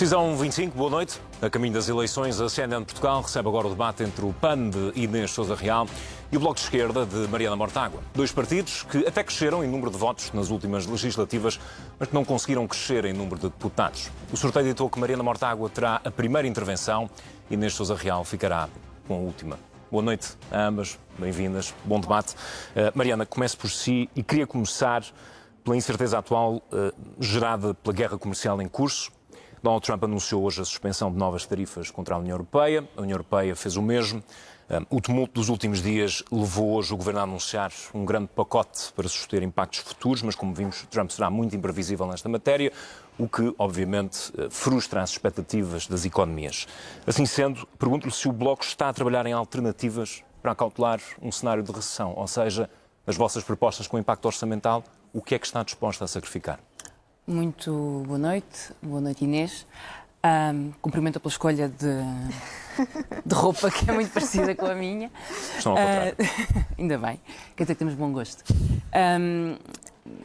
Decisão 25, boa noite. A caminho das eleições, a CNN de Portugal recebe agora o debate entre o PAN de Inês Sousa Real e o Bloco de Esquerda de Mariana Mortágua. Dois partidos que até cresceram em número de votos nas últimas legislativas, mas que não conseguiram crescer em número de deputados. O sorteio ditou que Mariana Mortágua terá a primeira intervenção e Inês Sousa Real ficará com a última. Boa noite a ambas, bem-vindas, bom debate. Mariana, comece por si e queria começar pela incerteza atual gerada pela guerra comercial em curso. Donald Trump anunciou hoje a suspensão de novas tarifas contra a União Europeia. A União Europeia fez o mesmo. O tumulto dos últimos dias levou hoje o Governo a anunciar um grande pacote para suster impactos futuros, mas como vimos, Trump será muito imprevisível nesta matéria, o que, obviamente, frustra as expectativas das economias. Assim sendo, pergunto-lhe se o Bloco está a trabalhar em alternativas para acautelar um cenário de recessão, ou seja, nas vossas propostas com impacto orçamental, o que é que está disposto a sacrificar? Muito boa noite Inês. Cumprimento pela escolha de roupa que é muito parecida com a minha. Estão ao contrário. Ainda bem, quer dizer que temos bom gosto.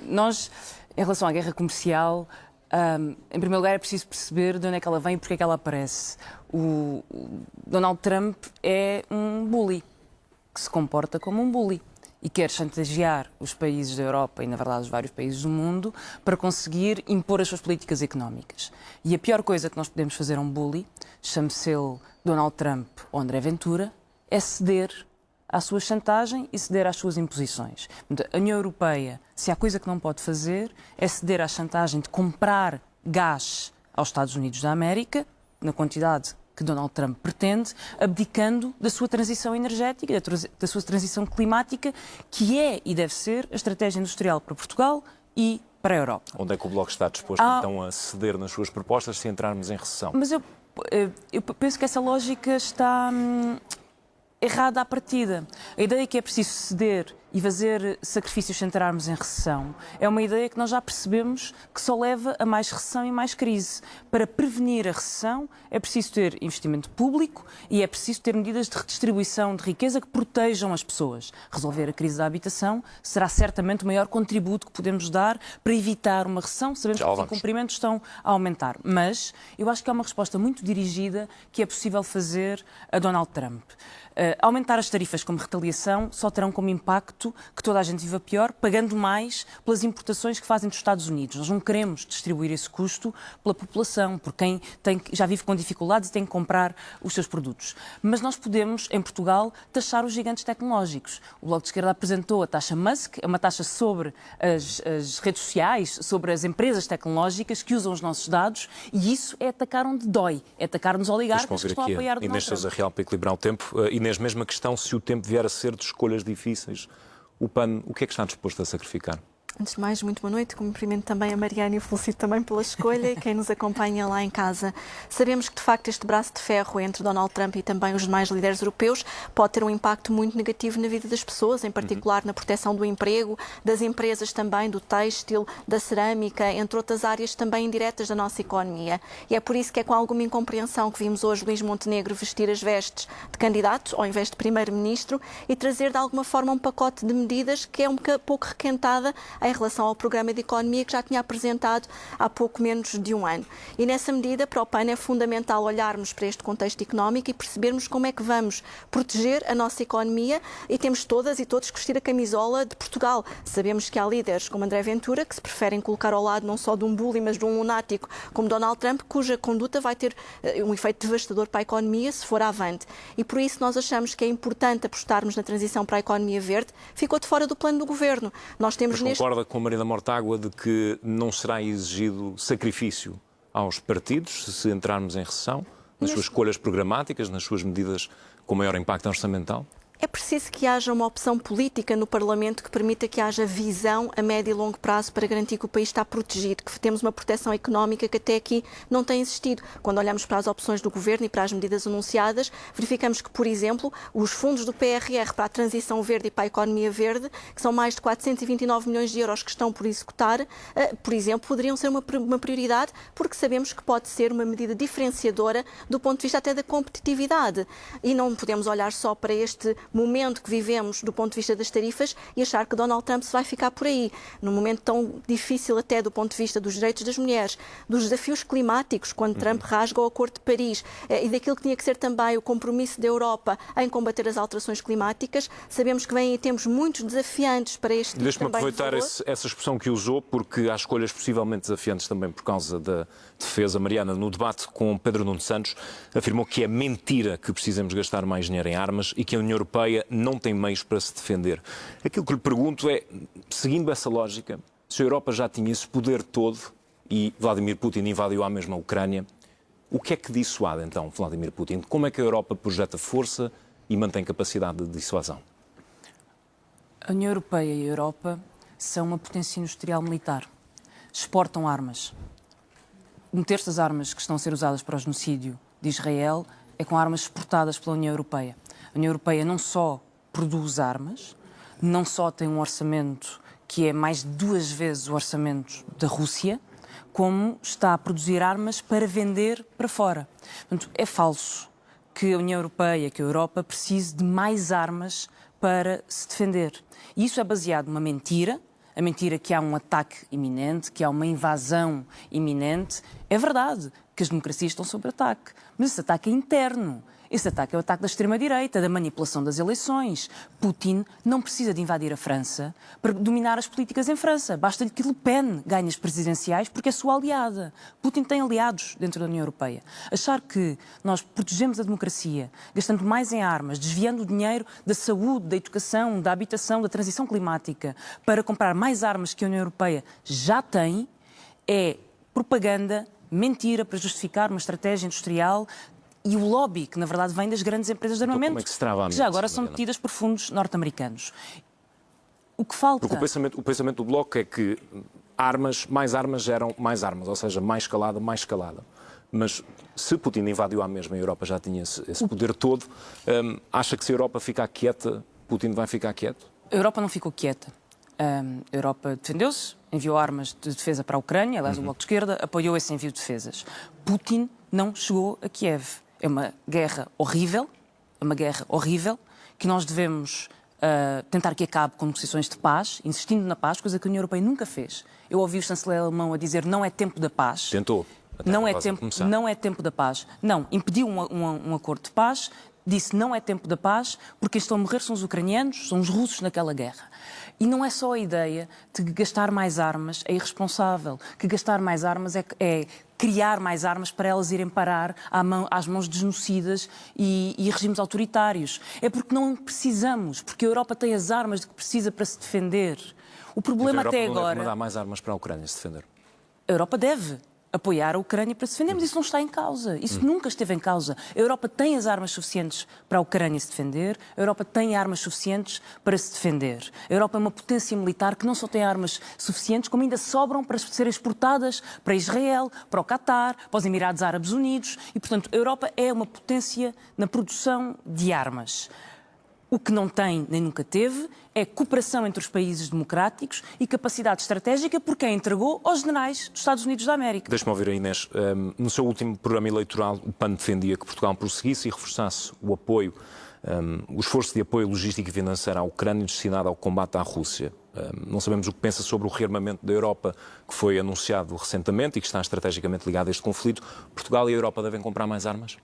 Nós, em relação à guerra comercial, em primeiro lugar é preciso perceber de onde é que ela vem e porque é que ela aparece. O Donald Trump é um bully, que se comporta como um bully e quer chantagear os países da Europa e, na verdade, os vários países do mundo para conseguir impor as suas políticas económicas. E a pior coisa que nós podemos fazer a um bully, chame-se ele Donald Trump ou André Ventura, é ceder à sua chantagem e ceder às suas imposições. A União Europeia, se há coisa que não pode fazer, é ceder à chantagem de comprar gás aos Estados Unidos da América, na quantidade que Donald Trump pretende, abdicando da sua transição energética, da sua transição climática, que é e deve ser a estratégia industrial para Portugal e para a Europa. Onde é que o Bloco está disposto, então, a ceder nas suas propostas se entrarmos em recessão? Mas eu penso que essa lógica está errada à partida. A ideia que é preciso ceder e fazer sacrifícios sem entrarmos em recessão é uma ideia que nós já percebemos que só leva a mais recessão e mais crise. Para prevenir a recessão é preciso ter investimento público e é preciso ter medidas de redistribuição de riqueza que protejam as pessoas. Resolver a crise da habitação será certamente o maior contributo que podemos dar para evitar uma recessão. Sabemos que os incumprimentos estão a aumentar, mas eu acho que há uma resposta muito dirigida que é possível fazer a Donald Trump. Aumentar as tarifas como retaliação só terão como impacto que toda a gente viva pior, pagando mais pelas importações que fazem dos Estados Unidos. Nós não queremos distribuir esse custo pela população, por quem já vive com dificuldades e tem que comprar os seus produtos. Mas nós podemos, em Portugal, taxar os gigantes tecnológicos. O Bloco de Esquerda apresentou a taxa Musk, é uma taxa sobre as redes sociais, sobre as empresas tecnológicas que usam os nossos dados, e isso é atacar onde dói, é atacar nos oligarcas que estão a apoiar o Donald Trump. Inês Sousa Real, para equilibrar o tempo. Inês, mesma questão, se o tempo vier a ser de escolhas difíceis, o PAN, o que é que está disposto a sacrificar? Antes de mais, muito boa noite. Cumprimento também a Mariana e o felicito também pela escolha e quem nos acompanha lá em casa. Sabemos que, de facto, este braço de ferro entre Donald Trump e também os demais líderes europeus pode ter um impacto muito negativo na vida das pessoas, em particular na proteção do emprego, das empresas também, do têxtil, da cerâmica, entre outras áreas também indiretas da nossa economia. E é por isso que é com alguma incompreensão que vimos hoje Luís Montenegro vestir as vestes de candidato, ao invés de primeiro-ministro, e trazer de alguma forma um pacote de medidas que é um pouco requentada em relação ao programa de economia que já tinha apresentado há pouco menos de um ano. E nessa medida, para o PAN é fundamental olharmos para este contexto económico e percebermos como é que vamos proteger a nossa economia e temos todas e todos que vestir a camisola de Portugal. Sabemos que há líderes como André Ventura que se preferem colocar ao lado não só de um bully, mas de um lunático como Donald Trump, cuja conduta vai ter um efeito devastador para a economia se for avante. E por isso nós achamos que é importante apostarmos na transição para a economia verde. Ficou de fora do plano do Governo. Nós temos concorda com a Mariana Mortágua de que não será exigido sacrifício aos partidos se entrarmos em recessão, nas suas escolhas programáticas, nas suas medidas com maior impacto orçamental? É preciso que haja uma opção política no Parlamento que permita que haja visão a médio e longo prazo para garantir que o país está protegido, que temos uma proteção económica que até aqui não tem existido. Quando olhamos para as opções do Governo e para as medidas anunciadas, verificamos que, por exemplo, os fundos do PRR para a transição verde e para a economia verde, que são mais de 429 milhões de euros que estão por executar, por exemplo, poderiam ser uma prioridade, porque sabemos que pode ser uma medida diferenciadora do ponto de vista até da competitividade. E não podemos olhar só para este momento que vivemos do ponto de vista das tarifas e achar que Donald Trump se vai ficar por aí. Num momento tão difícil até do ponto de vista dos direitos das mulheres, dos desafios climáticos, quando Trump rasga o Acordo de Paris e daquilo que tinha que ser também o compromisso da Europa em combater as alterações climáticas, sabemos que vêm aí tempos muito desafiantes para este tipo Deixe-me também aproveitar essa expressão que usou, porque há escolhas possivelmente desafiantes também por causa da defesa. Mariana, no debate com Pedro Nuno Santos, afirmou que é mentira que precisamos gastar mais dinheiro em armas e que a União Europeia não tem meios para se defender. Aquilo que lhe pergunto é, seguindo essa lógica, se a Europa já tinha esse poder todo e Vladimir Putin invadiu à mesma Ucrânia, o que é que dissuade então Vladimir Putin? Como é que a Europa projeta força e mantém capacidade de dissuasão? A União Europeia e a Europa são uma potência industrial militar. Exportam armas. Um terço das armas que estão a ser usadas para o genocídio de Israel é com armas exportadas pela União Europeia. A União Europeia não só produz armas, não só tem um orçamento que é mais de 2 vezes o orçamento da Rússia, como está a produzir armas para vender para fora. Portanto, é falso que a União Europeia, que a Europa precise de mais armas para se defender. E isso é baseado numa mentira, a mentira que há um ataque iminente, que há uma invasão iminente. É verdade que as democracias estão sob ataque, mas esse ataque é interno. Esse ataque é o ataque da extrema-direita, da manipulação das eleições. Putin não precisa de invadir a França para dominar as políticas em França. Basta-lhe que Le Pen ganhe as presidenciais porque é sua aliada. Putin tem aliados dentro da União Europeia. Achar que nós protegemos a democracia, gastando mais em armas, desviando o dinheiro da saúde, da educação, da habitação, da transição climática, para comprar mais armas que a União Europeia já tem, é propaganda, mentira para justificar uma estratégia industrial e o lobby, que na verdade vem das grandes empresas de armamento, como é que se trava a que já mente, agora são Mariana? detidas por fundos norte-americanos. O que falta... Porque o pensamento do Bloco é que mais armas geram mais armas, ou seja, mais escalada, mais escalada. Mas se Putin invadiu à mesma e a Europa já tinha esse poder todo, acha que se a Europa ficar quieta, Putin vai ficar quieto? A Europa não ficou quieta. A Europa defendeu-se, enviou armas de defesa para a Ucrânia, aliás, o Bloco de Esquerda apoiou esse envio de defesas. Putin não chegou a Kiev. É uma guerra horrível, que nós devemos tentar que acabe com negociações de paz, insistindo na paz, coisa que a União Europeia nunca fez. Eu ouvi o chanceler alemão a dizer não é tempo da paz. Tentou. Não é tempo da paz. Não, impediu um acordo de paz, disse não é tempo da paz, porque estão a morrer são os ucranianos, são os russos naquela guerra. E não é só a ideia de que gastar mais armas é irresponsável, que gastar mais armas é criar mais armas para elas irem parar às mãos de genocidas e regimes autoritários. É porque não precisamos, porque a Europa tem as armas de que precisa para se defender. O problema então, a Europa até não agora... deve mandar mais armas para a Ucrânia se defender. A Europa deve apoiar a Ucrânia para se defender, mas isso não está em causa. Isso nunca esteve em causa. A Europa tem as armas suficientes para a Ucrânia se defender, a Europa tem armas suficientes para se defender. A Europa é uma potência militar que não só tem armas suficientes, como ainda sobram para serem exportadas para Israel, para o Qatar, para os Emirados Árabes Unidos e, portanto, a Europa é uma potência na produção de armas. O que não tem, nem nunca teve, é cooperação entre os países democráticos e capacidade estratégica por quem entregou aos generais dos Estados Unidos da América. Deixe-me ouvir a Inês. No seu último programa eleitoral, o PAN defendia que Portugal prosseguisse e reforçasse o apoio, o esforço de apoio logístico e financeiro à Ucrânia destinado ao combate à Rússia. Não sabemos o que pensa sobre o rearmamento da Europa, que foi anunciado recentemente e que está estrategicamente ligado a este conflito. Portugal e a Europa devem comprar mais armas?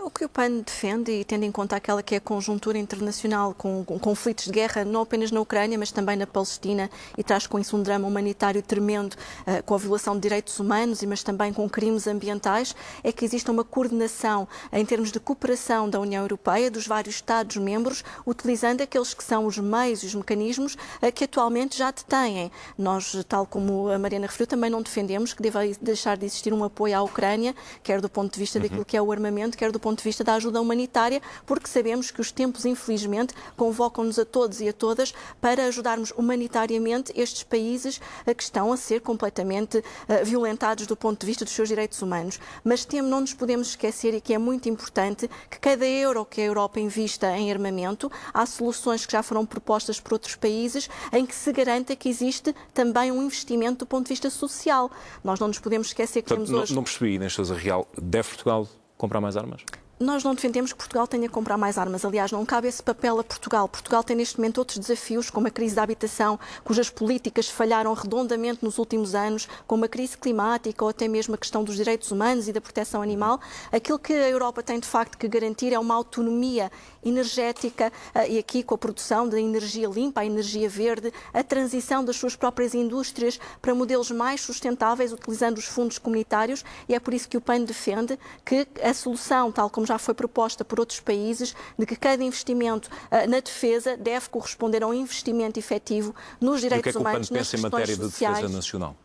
O que o PAN defende, e tendo em conta aquela que é a conjuntura internacional com conflitos de guerra, não apenas na Ucrânia, mas também na Palestina, e traz com isso um drama humanitário tremendo, com a violação de direitos humanos, mas também com crimes ambientais, é que existe uma coordenação em termos de cooperação da União Europeia, dos vários Estados-membros, utilizando aqueles que são os meios e os mecanismos que atualmente já detêm. Nós, tal como a Mariana referiu, também não defendemos que deva deixar de existir um apoio à Ucrânia, quer do ponto de vista daquilo que é o armamento, quer do ponto de vista da ajuda humanitária, porque sabemos que os tempos, infelizmente, convocam-nos a todos e a todas para ajudarmos humanitariamente estes países que estão a ser completamente violentados do ponto de vista dos seus direitos humanos. Mas não nos podemos esquecer, e que é muito importante, que cada euro que a Europa invista em armamento, há soluções que já foram propostas por outros países em que se garanta que existe também um investimento do ponto de vista social. Nós não nos podemos esquecer que temos hoje... Não percebi, Inês Sousa Real, deve Portugal comprar mais armas? Nós não defendemos que Portugal tenha que comprar mais armas. Aliás, não cabe esse papel a Portugal. Portugal tem neste momento outros desafios, como a crise da habitação, cujas políticas falharam redondamente nos últimos anos, como a crise climática ou até mesmo a questão dos direitos humanos e da proteção animal. Aquilo que a Europa tem de facto que garantir é uma autonomia energética e aqui com a produção da energia limpa, a energia verde, a transição das suas próprias indústrias para modelos mais sustentáveis, utilizando os fundos comunitários, e é por isso que o PAN defende que a solução, tal como já foi proposta por outros países, de que cada investimento na defesa deve corresponder a um investimento efetivo nos direitos humanos, nas questões sociais. O que é que o PAN pensa em matéria de defesa nacional?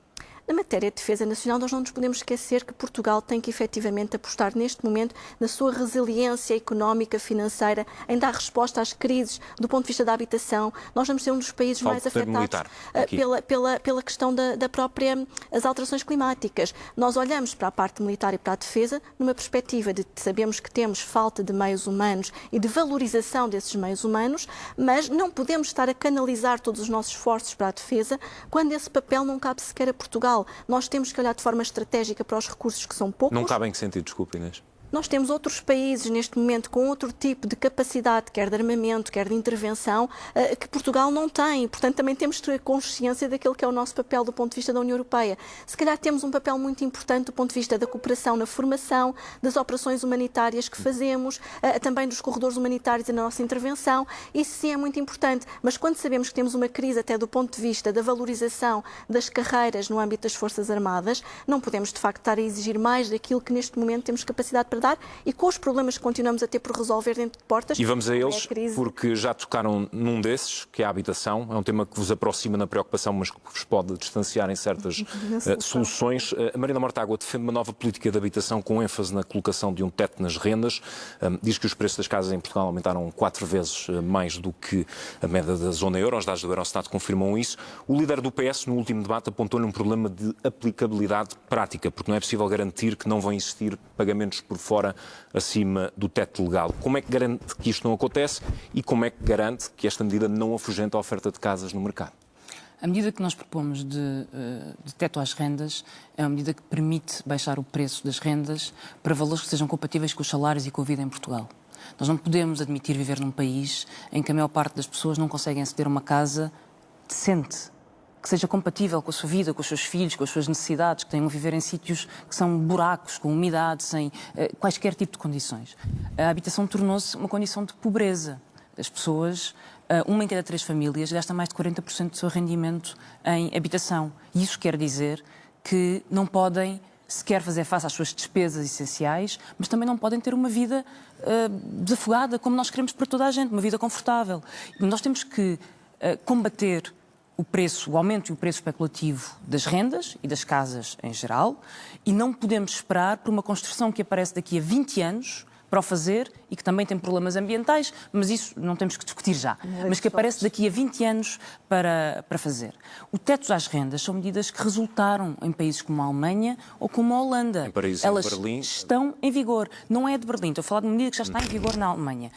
Na matéria de defesa nacional, nós não nos podemos esquecer que Portugal tem que efetivamente apostar neste momento na sua resiliência económica, financeira, em dar resposta às crises do ponto de vista da habitação. Nós vamos ser um dos países mais afetados pela questão da própria as alterações climáticas. Nós olhamos para a parte militar e para a defesa numa perspectiva de sabemos que temos falta de meios humanos e de valorização desses meios humanos, mas não podemos estar a canalizar todos os nossos esforços para a defesa quando esse papel não cabe sequer a Portugal. Nós temos que olhar de forma estratégica para os recursos que são poucos. Não cabe em que sentido? Desculpe, Inês. Nós temos outros países neste momento com outro tipo de capacidade, quer de armamento, quer de intervenção, que Portugal não tem. Portanto, também temos que ter consciência daquilo que é o nosso papel do ponto de vista da União Europeia. Se calhar temos um papel muito importante do ponto de vista da cooperação na formação, das operações humanitárias que fazemos, também dos corredores humanitários e na nossa intervenção. Isso sim é muito importante. Mas quando sabemos que temos uma crise até do ponto de vista da valorização das carreiras no âmbito das Forças Armadas, não podemos de facto estar a exigir mais daquilo que neste momento temos capacidade para dar e com os problemas que continuamos a ter por resolver dentro de portas. E vamos a eles, porque já tocaram num desses, que é a habitação. É um tema que vos aproxima na preocupação, mas que vos pode distanciar em certas soluções. A Mariana Mortágua defende uma nova política de habitação com ênfase na colocação de um teto nas rendas. Diz que os preços das casas em Portugal aumentaram 4 vezes mais do que a média da zona euro. Os dados do Eurostat confirmam isso. O líder do PS, no último debate, apontou-lhe um problema de aplicabilidade prática, porque não é possível garantir que não vão existir pagamentos por fora acima do teto legal. Como é que garante que isto não acontece e como é que garante que esta medida não afugenta a oferta de casas no mercado? A medida que nós propomos de teto às rendas é uma medida que permite baixar o preço das rendas para valores que sejam compatíveis com os salários e com a vida em Portugal. Nós não podemos admitir viver num país em que a maior parte das pessoas não conseguem aceder a uma casa decente, que seja compatível com a sua vida, com os seus filhos, com as suas necessidades, que tenham a viver em sítios que são buracos, com umidade, sem quaisquer tipo de condições. A habitação tornou-se uma condição de pobreza. As pessoas, uma em cada 3 famílias, gasta mais de 40% do seu rendimento em habitação. E isso quer dizer que não podem sequer fazer face às suas despesas essenciais, mas também não podem ter uma vida desafogada, como nós queremos para toda a gente, uma vida confortável. E nós temos que combater o aumento e o preço especulativo das rendas e das casas em geral, e não podemos esperar por uma construção que aparece daqui a 20 anos para o fazer e que também tem problemas ambientais, mas isso não temos que discutir já, mas que aparece daqui a 20 anos para fazer. O teto às rendas são medidas que resultaram em países como a Alemanha ou como a Holanda. Em Paris, elas em Berlim estão em vigor. Não é de Berlim, estou a falar de uma medida que já está em vigor na Alemanha.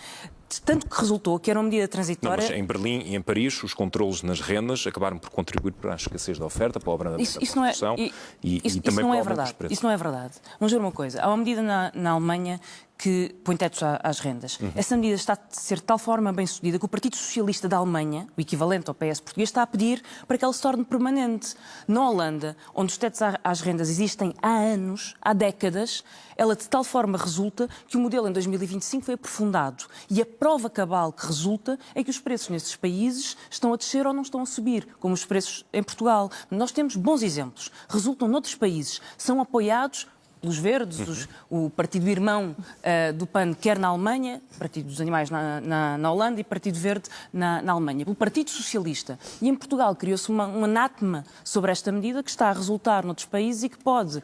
Tanto que resultou que era uma medida transitória. Não, mas em Berlim e em Paris, os controlos nas rendas acabaram por contribuir para a escassez da oferta, para o abrandamento da produção e também para o aumento dos preços. Isso não é verdade. Vamos ver uma coisa. Há uma medida na Alemanha que põe tetos às rendas. Essa medida está a ser de tal forma bem-sucedida que o Partido Socialista da Alemanha, o equivalente ao PS português, está a pedir para que ela se torne permanente. Na Holanda, onde os tetos às rendas existem há anos, há décadas, ela de tal forma resulta que o modelo em 2025 foi aprofundado. E a prova cabal que resulta é que os preços nesses países estão a descer ou não estão a subir, como os preços em Portugal. Nós temos bons exemplos. Resultam noutros países. São apoiados pelos Verdes, o partido irmão do PAN, quer na Alemanha, Partido dos Animais na Holanda e Partido Verde na Alemanha, pelo Partido Socialista. E em Portugal criou-se um anátema sobre esta medida que está a resultar noutros países e que pode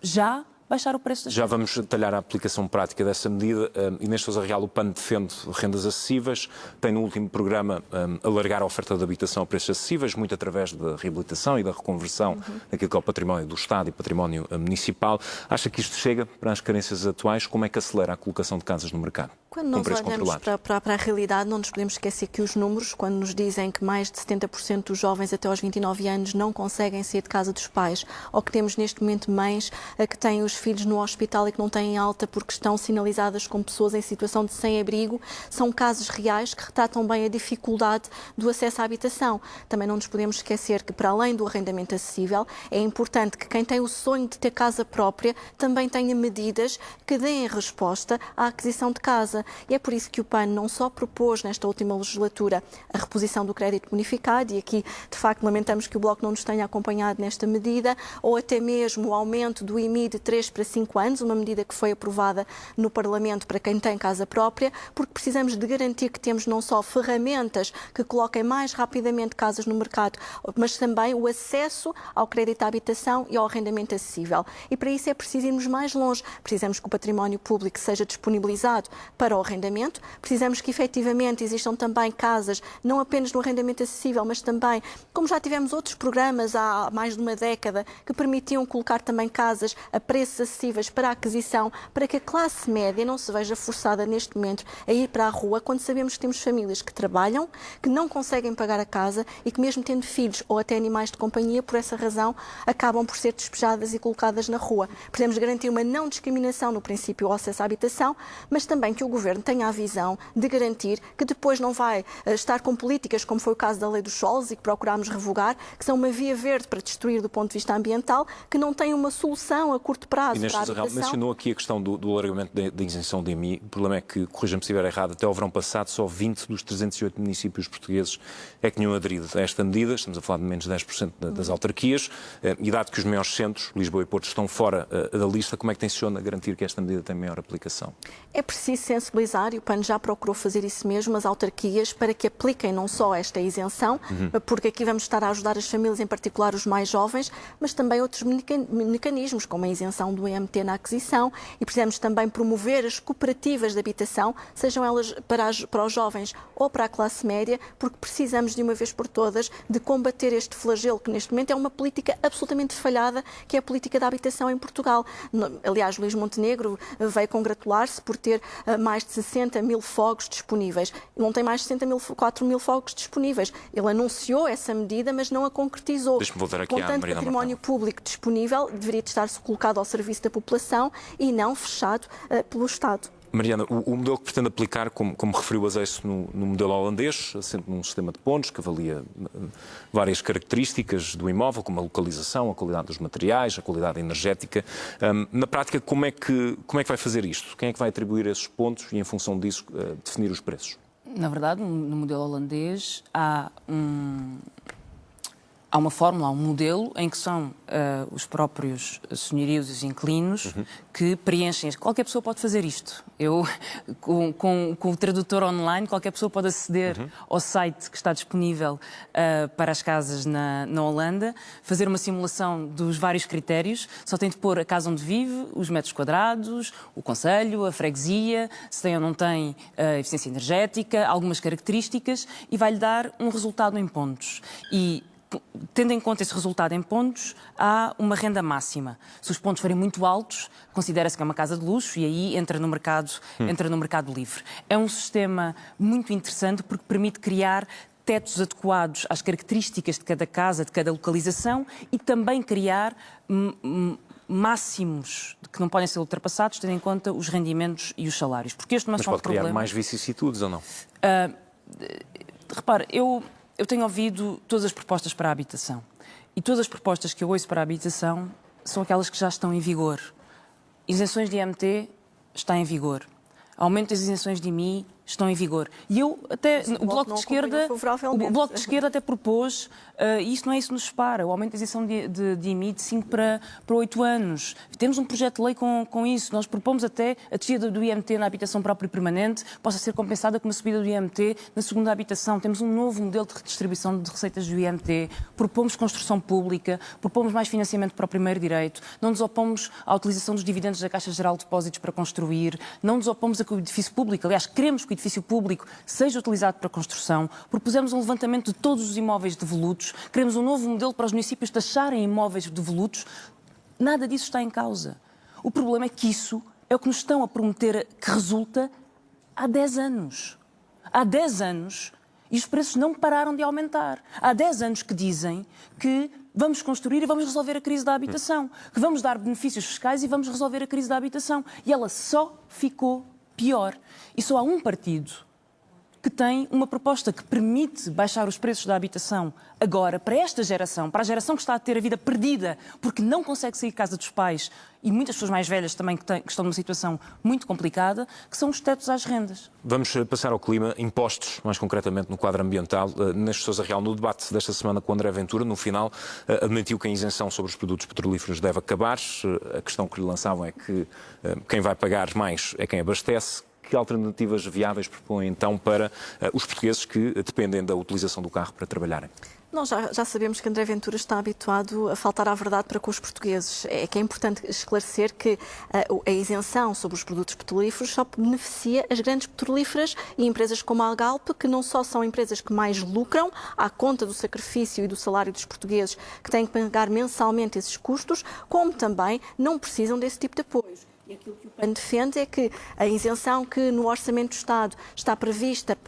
já baixar o preço das Já vamos detalhar a aplicação prática dessa medida. Inês Sousa Real, o PAN defende rendas acessíveis, tem no último programa alargar a oferta de habitação a preços acessíveis, muito através da reabilitação e da reconversão daquilo que é o património do Estado e património municipal. Acha que isto chega para as carências atuais? Como é que acelera a colocação de casas no mercado? Quando nós preços olhamos controlados. para a realidade, não nos podemos esquecer que os números, quando nos dizem que mais de 70% dos jovens até aos 29 anos não conseguem sair de casa dos pais, ou que temos neste momento mães que têm os filhos no hospital e que não têm alta porque estão sinalizadas como pessoas em situação de sem-abrigo, são casos reais que retratam bem a dificuldade do acesso à habitação. Também não nos podemos esquecer que, para além do arrendamento acessível, é importante que quem tem o sonho de ter casa própria também tenha medidas que deem resposta à aquisição de casa. E é por isso que o PAN não só propôs nesta última legislatura a reposição do crédito bonificado, e aqui de facto lamentamos que o Bloco não nos tenha acompanhado nesta medida, ou até mesmo o aumento do IMI de 3 para 5 anos, uma medida que foi aprovada no Parlamento para quem tem casa própria, porque precisamos de garantir que temos não só ferramentas que coloquem mais rapidamente casas no mercado, mas também o acesso ao crédito à habitação e ao arrendamento acessível. E para isso é preciso irmos mais longe. Precisamos que o património público seja disponibilizado para o arrendamento, precisamos que efetivamente existam também casas, não apenas no arrendamento acessível, mas também, como já tivemos outros programas há mais de uma década, que permitiam colocar também casas a preços acessíveis para a aquisição, para que a classe média não se veja forçada neste momento a ir para a rua, quando sabemos que temos famílias que trabalham, que não conseguem pagar a casa e que, mesmo tendo filhos ou até animais de companhia, por essa razão, acabam por ser despejadas e colocadas na rua. Precisamos garantir uma não discriminação no princípio ao acesso à habitação, mas também que o Governo tenha a visão de garantir que depois não vai estar com políticas, como foi o caso da Lei dos Solos e que procurámos revogar, que são uma via verde para destruir do ponto de vista ambiental, que não têm uma solução a curto prazo para a habitação. Mencionou aqui a questão do alargamento da isenção de IMI. O problema é que, corrija-me se estiver errado, até ao verão passado só 20 dos 308 municípios portugueses é que tinham aderido a esta medida. Estamos a falar de menos de 10% das autarquias. E dado que os maiores centros, Lisboa e Porto, estão fora da lista, como é que tenciona garantir que esta medida tem maior aplicação? É preciso sensibilizar, e o PAN já procurou fazer isso mesmo, as autarquias, para que apliquem não só esta isenção, porque aqui vamos estar a ajudar as famílias, em particular os mais jovens, mas também outros mecanismos, como a isenção do IMT na aquisição, e precisamos também promover as cooperativas de habitação, sejam elas para os jovens ou para a classe média, porque precisamos de uma vez por todas de combater este flagelo que neste momento é uma política absolutamente falhada, que é a política da habitação em Portugal. Aliás, Luís Montenegro veio congratular-se por ter mais de 60 mil fogos disponíveis. Não tem mais de 4 mil fogos disponíveis. Ele anunciou essa medida, mas não a concretizou. Deixe-me voltar aqui à Portanto, Mariana património público disponível deveria estar-se colocado ao serviço da população e não fechado pelo Estado. Mariana, o modelo que pretende aplicar, como referiu o Azeço no modelo holandês, assente num sistema de pontos que avalia várias características do imóvel, como a localização, a qualidade dos materiais, a qualidade energética. Na prática, como é que vai fazer isto? Quem é que vai atribuir esses pontos e, em função disso, definir os preços? Na verdade, no modelo holandês há uma fórmula, há um modelo em que são os próprios senhorios e os inquilinos que preenchem. Qualquer pessoa pode fazer isto. Com o tradutor online, qualquer pessoa pode aceder ao site que está disponível para as casas na Holanda, fazer uma simulação dos vários critérios. Só tem de pôr a casa onde vive, os metros quadrados, o concelho, a freguesia, se tem ou não tem eficiência energética, algumas características, e vai-lhe dar um resultado em pontos. E tendo em conta esse resultado em pontos, há uma renda máxima. Se os pontos forem muito altos, considera-se que é uma casa de luxo e aí entra no mercado livre. É um sistema muito interessante porque permite criar tetos adequados às características de cada casa, de cada localização, e também criar máximos que não podem ser ultrapassados, tendo em conta os rendimentos e os salários. Porque este não é só um problema. Mas pode criar mais vicissitudes ou não? Repare, eu tenho ouvido todas as propostas para a habitação. E todas as propostas que eu ouço para a habitação são aquelas que já estão em vigor. Isenções de IMT está em vigor. Aumento das isenções de IMI estão em vigor. E eu até, o Bloco de Esquerda até propôs, e isso não é isso que nos separa, o aumento da isenção de IMI de 5 para 8 anos. Temos um projeto de lei com isso. Nós propomos até a descida do IMT na habitação própria e permanente possa ser compensada com uma subida do IMT na segunda habitação. Temos um novo modelo de redistribuição de receitas do IMT. Propomos construção pública, propomos mais financiamento para o primeiro direito, não nos opomos à utilização dos dividendos da Caixa Geral de Depósitos para construir, não nos opomos a que o edifício público, aliás, queremos que o edifício público seja utilizado para construção, propusemos um levantamento de todos os imóveis devolutos, queremos um novo modelo para os municípios taxarem imóveis devolutos. Nada disso está em causa. O problema é que isso é o que nos estão a prometer que resulta há 10 anos. Há 10 anos e os preços não pararam de aumentar. Há 10 anos que dizem que vamos construir e vamos resolver a crise da habitação, que vamos dar benefícios fiscais e vamos resolver a crise da habitação. E ela só ficou pior. E só há um partido que tem uma proposta que permite baixar os preços da habitação agora, para esta geração, para a geração que está a ter a vida perdida porque não consegue sair de casa dos pais, e muitas pessoas mais velhas também que estão numa situação muito complicada, que são os tetos às rendas. Vamos passar ao clima, impostos, mais concretamente no quadro ambiental. Neste Sousa Real, no debate desta semana com André Ventura, no final, admitiu que a isenção sobre os produtos petrolíferos deve acabar. A questão que lhe lançavam é que quem vai pagar mais é quem abastece. Que alternativas viáveis propõem então para os portugueses que dependem da utilização do carro para trabalharem? Nós já sabemos que André Ventura está habituado a faltar à verdade para com os portugueses. É que é importante esclarecer que a isenção sobre os produtos petrolíferos só beneficia as grandes petrolíferas e empresas como a Algalp, que não só são empresas que mais lucram à conta do sacrifício e do salário dos portugueses que têm que pagar mensalmente esses custos, como também não precisam desse tipo de apoios. E aquilo que o PAN defende é que a isenção que no Orçamento do Estado está prevista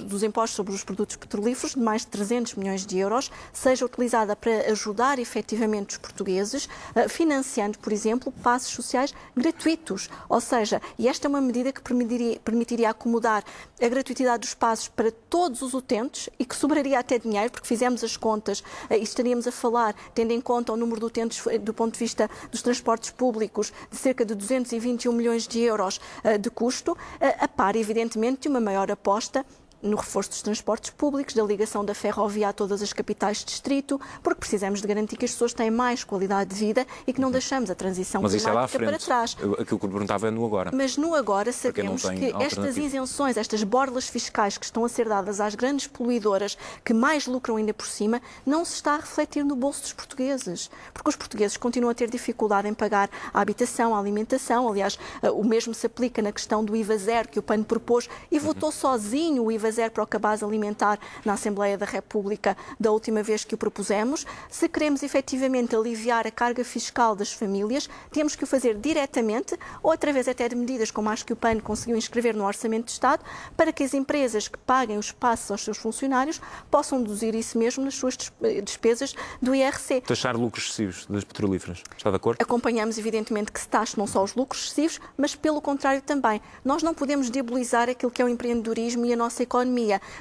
dos impostos sobre os produtos petrolíferos, de mais de 300 milhões de euros, seja utilizada para ajudar efetivamente os portugueses, financiando, por exemplo, passos sociais gratuitos. Ou seja, e esta é uma medida que permitiria acomodar a gratuidade dos passos para todos os utentes e que sobraria até dinheiro, porque fizemos as contas e estaríamos a falar, tendo em conta o número de utentes do ponto de vista dos transportes públicos, de cerca de 221 milhões de euros de custo, a par, evidentemente, de uma maior aposta no reforço dos transportes públicos, da ligação da ferrovia a todas as capitais de distrito, porque precisamos de garantir que as pessoas têm mais qualidade de vida e que não deixamos a transição climática para trás. Aquilo que eu perguntava é no agora. Mas no agora sabemos que estas isenções, estas borlas fiscais que estão a ser dadas às grandes poluidoras que mais lucram ainda por cima, não se está a refletir no bolso dos portugueses. Porque os portugueses continuam a ter dificuldade em pagar a habitação, a alimentação. Aliás, o mesmo se aplica na questão do IVA zero que o PAN propôs e votou sozinho o IVA zero para o cabaz alimentar na Assembleia da República da última vez que o propusemos. Se queremos efetivamente aliviar a carga fiscal das famílias, temos que o fazer diretamente ou através até de medidas como as que o PAN conseguiu inscrever no Orçamento de Estado, para que as empresas que paguem os passos aos seus funcionários possam deduzir isso mesmo nas suas despesas do IRC. Taxar lucros excessivos das petrolíferas. Está de acordo? Acompanhamos, evidentemente, que se taxe não só os lucros excessivos, mas, pelo contrário, também. Nós não podemos diabolizar aquilo que é o empreendedorismo e a nossa economia.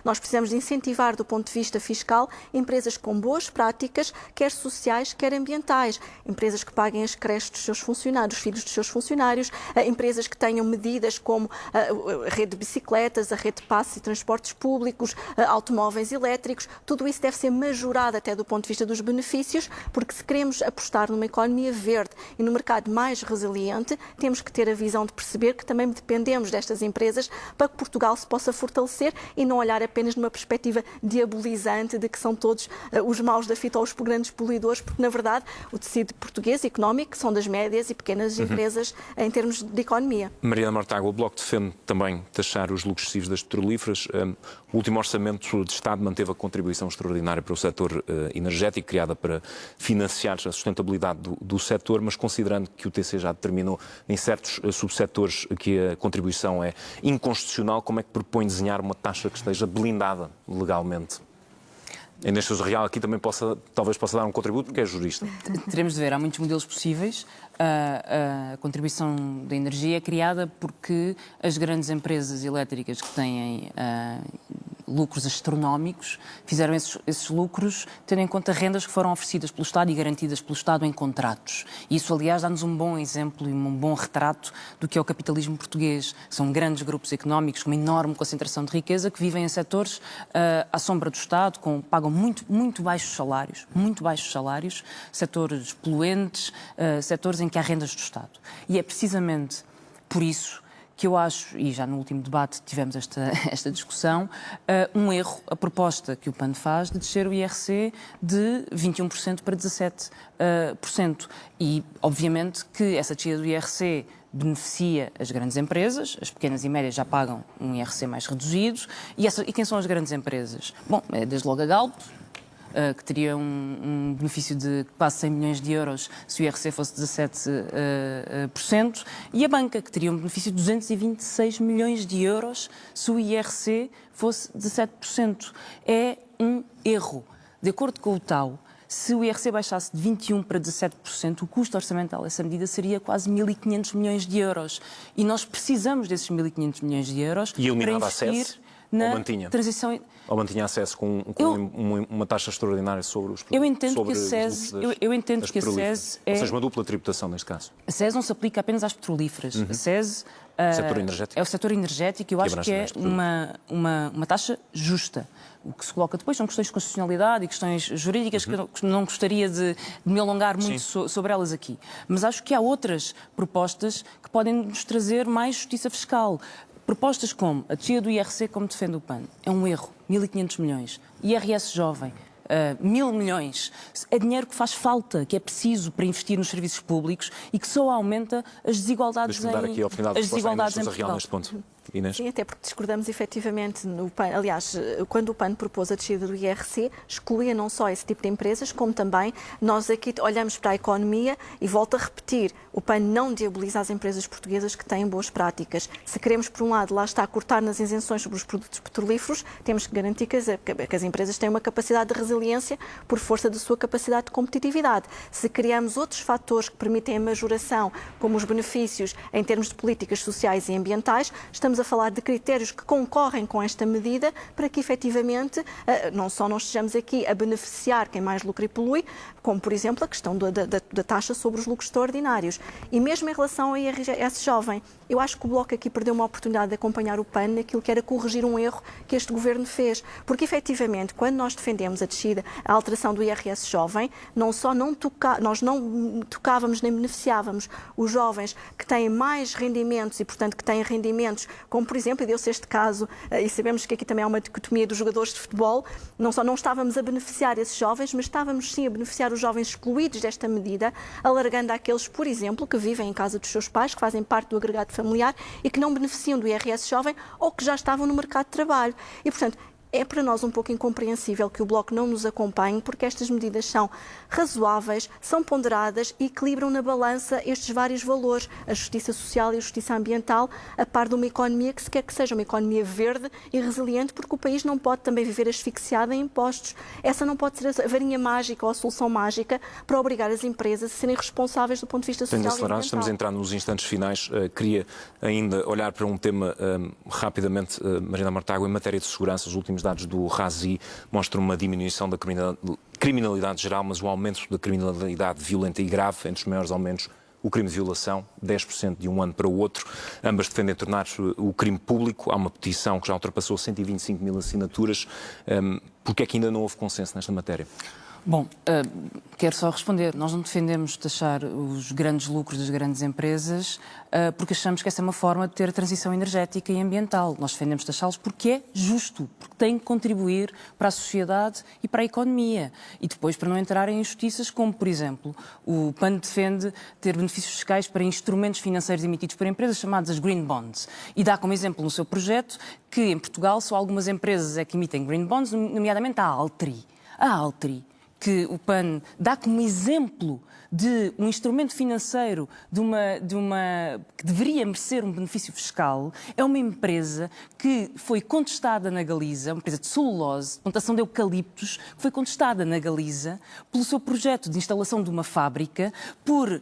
Nós precisamos de incentivar, do ponto de vista fiscal, empresas com boas práticas, quer sociais, quer ambientais. Empresas que paguem as creches dos seus funcionários, os filhos dos seus funcionários, empresas que tenham medidas como a rede de bicicletas, a rede de passes e transportes públicos, automóveis elétricos. Tudo isso deve ser majorado até do ponto de vista dos benefícios, porque se queremos apostar numa economia verde e no mercado mais resiliente, temos que ter a visão de perceber que também dependemos destas empresas para que Portugal se possa fortalecer e não olhar apenas numa perspectiva diabolizante de que são todos os maus da fita ou os grandes poluidores, porque, na verdade, o tecido português económico são das médias e pequenas empresas em termos de economia. Mariana Mortágua, o Bloco defende também taxar os lucros excessivos das petrolíferas. O último Orçamento de Estado manteve a contribuição extraordinária para o setor energético, criada para financiar a sustentabilidade do setor, mas considerando que o TC já determinou em certos subsetores que a contribuição é inconstitucional, como é que propõe desenhar uma taxa que esteja blindada legalmente? A Inês Sousa Real aqui também talvez possa dar um contributo, porque é jurista. Teremos de ver, há muitos modelos possíveis. A contribuição da energia é criada porque as grandes empresas elétricas que têm lucros astronómicos fizeram esses lucros tendo em conta rendas que foram oferecidas pelo Estado e garantidas pelo Estado em contratos. E isso, aliás, dá-nos um bom exemplo e um bom retrato do que é o capitalismo português. São grandes grupos económicos com uma enorme concentração de riqueza que vivem em setores à sombra do Estado, pagam muito baixos salários, setores poluentes, setores em que há rendas do Estado. E é precisamente por isso que eu acho, e já no último debate tivemos esta discussão, um erro, a proposta que o PAN faz de descer o IRC de 21% para 17%. E, obviamente, que essa descida do IRC beneficia as grandes empresas, as pequenas e médias já pagam um IRC mais reduzido. E quem são as grandes empresas? Bom, desde logo a Galp, que teria um benefício de quase 100 milhões de euros se o IRC fosse 17%, e a banca, que teria um benefício de 226 milhões de euros se o IRC fosse 17%. É um erro. De acordo com o TAU, se o IRC baixasse de 21% para 17%, o custo orçamental dessa medida seria quase 1.500 milhões de euros. E nós precisamos desses 1.500 milhões de euros e para investir na transição... Ou mantinha acesso com uma taxa extraordinária sobre os produtos? Eu entendo que a SES, Ou seja, uma dupla tributação neste caso. A SES não se aplica apenas às petrolíferas. A SES setor energético. é o setor energético e eu acho que é uma taxa justa. O que se coloca depois são questões de constitucionalidade e questões jurídicas que não gostaria de me alongar muito sobre elas aqui. Mas acho que há outras propostas que podem nos trazer mais justiça fiscal. Propostas como a descida do IRC, como defende o PAN, é um erro. 1.500 milhões. IRS jovem, 1.000 milhões. É dinheiro que faz falta, que é preciso para investir nos serviços públicos e que só aumenta as desigualdades em Portugal. Deixe-me dar aqui a oportunidade de resposta à Inês Real neste ponto. Inês? Sim, até porque discordamos efetivamente no PAN. Aliás, quando o PAN propôs a descida do IRC, excluía não só esse tipo de empresas, como também nós aqui olhamos para a economia e volto a repetir, o PAN não diaboliza as empresas portuguesas que têm boas práticas. Se queremos, por um lado, lá está, cortar nas isenções sobre os produtos petrolíferos, temos que garantir que as empresas têm uma capacidade de resiliência por força da sua capacidade de competitividade. Se criamos outros fatores que permitem a majoração, como os benefícios em termos de políticas sociais e ambientais, estamos a falar de critérios que concorrem com esta medida para que, efetivamente, não só nós estejamos aqui a beneficiar quem mais lucra e polui, como, por exemplo, a questão da taxa sobre os lucros extraordinários. E mesmo em relação ao IRS jovem, eu acho que o Bloco aqui perdeu uma oportunidade de acompanhar o PAN naquilo que era corrigir um erro que este Governo fez. Porque, efetivamente, quando nós defendemos a descida, a alteração do IRS jovem, nós não tocávamos nem beneficiávamos os jovens que têm mais rendimentos e, portanto, que têm rendimentos, como, por exemplo, e deu-se este caso, e sabemos que aqui também há uma dicotomia dos jogadores de futebol, não só não estávamos a beneficiar esses jovens, mas estávamos sim a beneficiar os jovens excluídos desta medida, alargando àqueles, por exemplo, que vivem em casa dos seus pais, que fazem parte do agregado familiar e que não beneficiam do IRS jovem ou que já estavam no mercado de trabalho. E, portanto, é para nós um pouco incompreensível que o Bloco não nos acompanhe, porque estas medidas são razoáveis, são ponderadas e equilibram na balança estes vários valores, a justiça social e a justiça ambiental, a par de uma economia que se quer que seja uma economia verde e resiliente, porque o país não pode também viver asfixiado em impostos. Essa não pode ser a varinha mágica ou a solução mágica para obrigar as empresas a serem responsáveis do ponto de vista social e ambiental. Estamos a entrar nos instantes finais. Queria ainda olhar para um tema rapidamente, Mariana Mortágua, em matéria de segurança. Os últimos dados do RASI mostram uma diminuição da criminalidade geral, mas o aumento da criminalidade violenta e grave, entre os maiores aumentos, o crime de violação, 10% de um ano para o outro. Ambas defendem tornar o crime público. Há uma petição que já ultrapassou 125 mil assinaturas. Por que é que ainda não houve consenso nesta matéria? Bom, quero só responder. Nós não defendemos taxar os grandes lucros das grandes empresas porque achamos que essa é uma forma de ter a transição energética e ambiental. Nós defendemos taxá-los porque é justo, porque tem que contribuir para a sociedade e para a economia. E depois para não entrar em injustiças como, por exemplo, o PAN defende ter benefícios fiscais para instrumentos financeiros emitidos por empresas chamados as Green Bonds. E dá como exemplo no seu projeto que em Portugal só algumas empresas é que emitem Green Bonds, nomeadamente a Altri. A Altri, que o PAN dá como exemplo de um instrumento financeiro que deveria merecer um benefício fiscal, é uma empresa que foi contestada na Galiza, uma empresa de celulose, de plantação de eucaliptos, que foi contestada na Galiza pelo seu projeto de instalação de uma fábrica por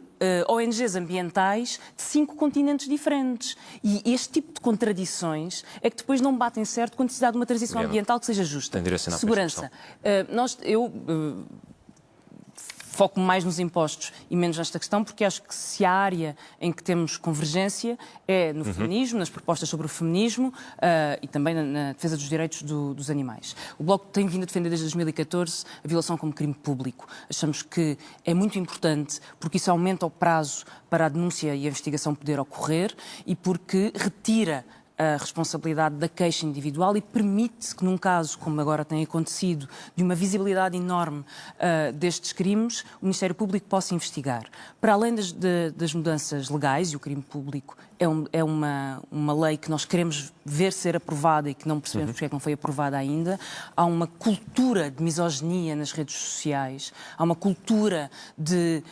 ONGs ambientais de 5 continentes diferentes. E este tipo de contradições é que depois não batem certo com a necessidade de uma transição ambiental que seja justa. Segurança. Foco mais nos impostos e menos nesta questão, porque acho que se a área em que temos convergência é no feminismo, nas propostas sobre o feminismo e também na defesa dos direitos dos animais. O Bloco tem vindo a defender desde 2014 a violação como crime público. Achamos que é muito importante porque isso aumenta o prazo para a denúncia e a investigação poder ocorrer e porque retira a responsabilidade da queixa individual e permite que, num caso, como agora tem acontecido, de uma visibilidade enorme destes crimes, o Ministério Público possa investigar. Para além das mudanças legais, e o crime público é uma lei que nós queremos ver ser aprovada e que não percebemos porque é que não foi aprovada ainda, há uma cultura de misoginia nas redes sociais, há uma cultura de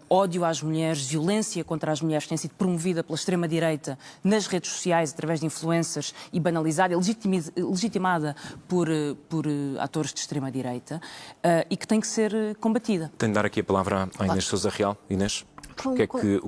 ódio às mulheres, violência contra as mulheres que tem sido promovida pela extrema-direita nas redes sociais através de influencers e banalizada, legitimada por atores de extrema-direita e que tem que ser combatida. Tenho de dar aqui a palavra à Inês Sousa Real. Inês? O que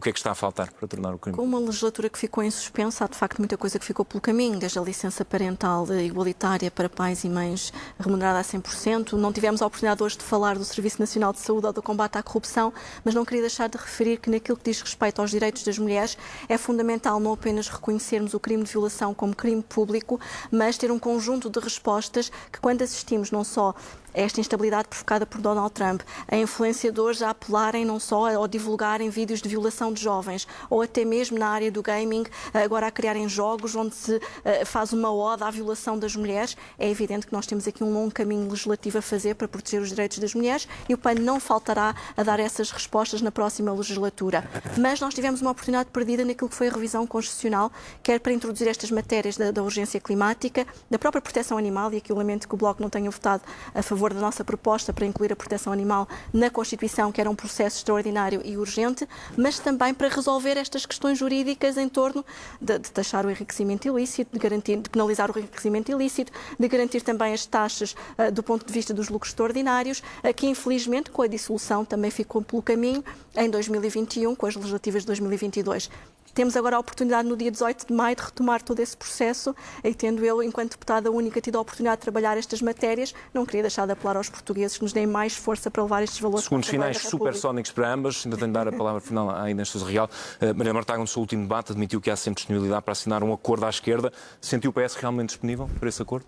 é que está a faltar para tornar o crime? Com uma legislatura que ficou em suspenso, há de facto muita coisa que ficou pelo caminho, desde a licença parental igualitária para pais e mães remunerada a 100%. Não tivemos a oportunidade hoje de falar do Serviço Nacional de Saúde ou do combate à corrupção, mas não queria deixar de referir que naquilo que diz respeito aos direitos das mulheres é fundamental não apenas reconhecermos o crime de violação como crime público, mas ter um conjunto de respostas que, quando assistimos não só esta instabilidade provocada por Donald Trump, a influenciadores a apelarem não só ou divulgarem vídeos de violação de jovens, ou até mesmo na área do gaming, agora a criarem jogos onde se faz uma ode à violação das mulheres. É evidente que nós temos aqui um longo caminho legislativo a fazer para proteger os direitos das mulheres e o PAN não faltará a dar essas respostas na próxima legislatura. Mas nós tivemos uma oportunidade perdida naquilo que foi a revisão constitucional, quer para introduzir estas matérias da urgência climática, da própria proteção animal, e aqui eu lamento que o Bloco não tenha votado a favor da nossa proposta para incluir a proteção animal na Constituição, que era um processo extraordinário e urgente, mas também para resolver estas questões jurídicas em torno de taxar o enriquecimento ilícito, de penalizar o enriquecimento ilícito, de garantir também as taxas do ponto de vista dos lucros extraordinários, que infelizmente com a dissolução também ficou pelo caminho em 2021, com as legislativas de 2022. Temos agora a oportunidade, no dia 18 de maio, de retomar todo esse processo e, tendo eu, enquanto deputada única, tido a oportunidade de trabalhar estas matérias, não queria deixar de apelar aos portugueses que nos deem mais força para levar estes valores. Segundos finais supersónicos para ambas. Ainda tenho de dar a palavra final à Inês Sousa Real. Mariana Mortágua, no seu último debate, admitiu que há sempre disponibilidade para assinar um acordo à esquerda. Sentiu o PS realmente disponível para esse acordo?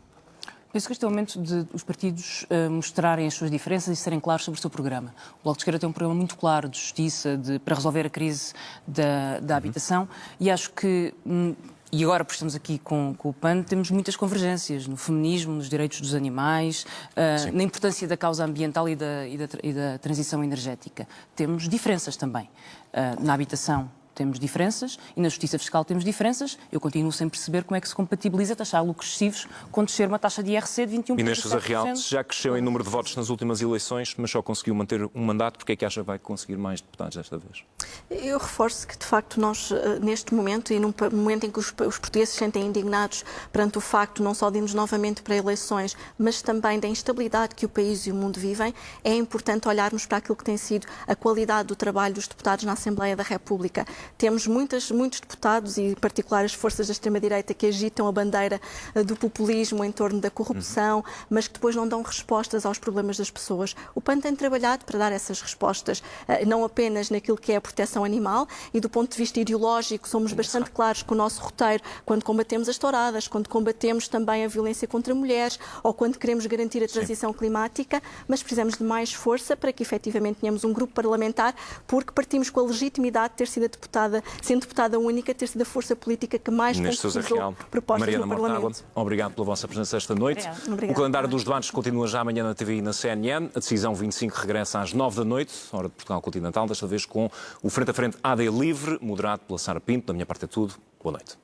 Penso que este é o momento de os partidos mostrarem as suas diferenças e serem claros sobre o seu programa. O Bloco de Esquerda tem um programa muito claro de justiça, para resolver a crise da habitação, e acho que, e agora porque estamos aqui com o PAN, temos muitas convergências no feminismo, nos direitos dos animais, na importância da causa ambiental e da transição energética. Temos diferenças também. Na habitação temos diferenças e na justiça fiscal temos diferenças. Eu continuo sem perceber como é que se compatibiliza taxar lucros excessivos com descer uma taxa de IRC de 21%. Inês Sousa Real, já cresceu em número de votos nas últimas eleições, mas só conseguiu manter um mandato, porque é que acha que vai conseguir mais deputados desta vez? Eu reforço que, de facto, nós, neste momento, e num momento em que os portugueses se sentem indignados perante o facto não só de irmos novamente para eleições, mas também da instabilidade que o país e o mundo vivem, é importante olharmos para aquilo que tem sido a qualidade do trabalho dos deputados na Assembleia da República. Temos muitos deputados, e em particular as forças da extrema-direita, que agitam a bandeira do populismo em torno da corrupção, mas que depois não dão respostas aos problemas das pessoas. O PAN tem trabalhado para dar essas respostas, não apenas naquilo que é a proteção animal, e do ponto de vista ideológico somos bastante claros com o nosso roteiro quando combatemos as touradas, quando combatemos também a violência contra mulheres ou quando queremos garantir a transição climática, mas precisamos de mais força para que efetivamente tenhamos um grupo parlamentar, porque partimos com a legitimidade de ter sido a deputada, sendo deputada única, ter sido a força política que mais concretizou propostas Mariana no Parlamento. Mortágua, obrigado pela vossa presença esta noite. Obrigada. O calendário dos debates continua já amanhã na TV e na CNN. A decisão 25 regressa às 9 da noite, hora de Portugal Continental, desta vez com o Frente a Frente AD Livre, moderado pela Sara Pinto. Da minha parte é tudo. Boa noite.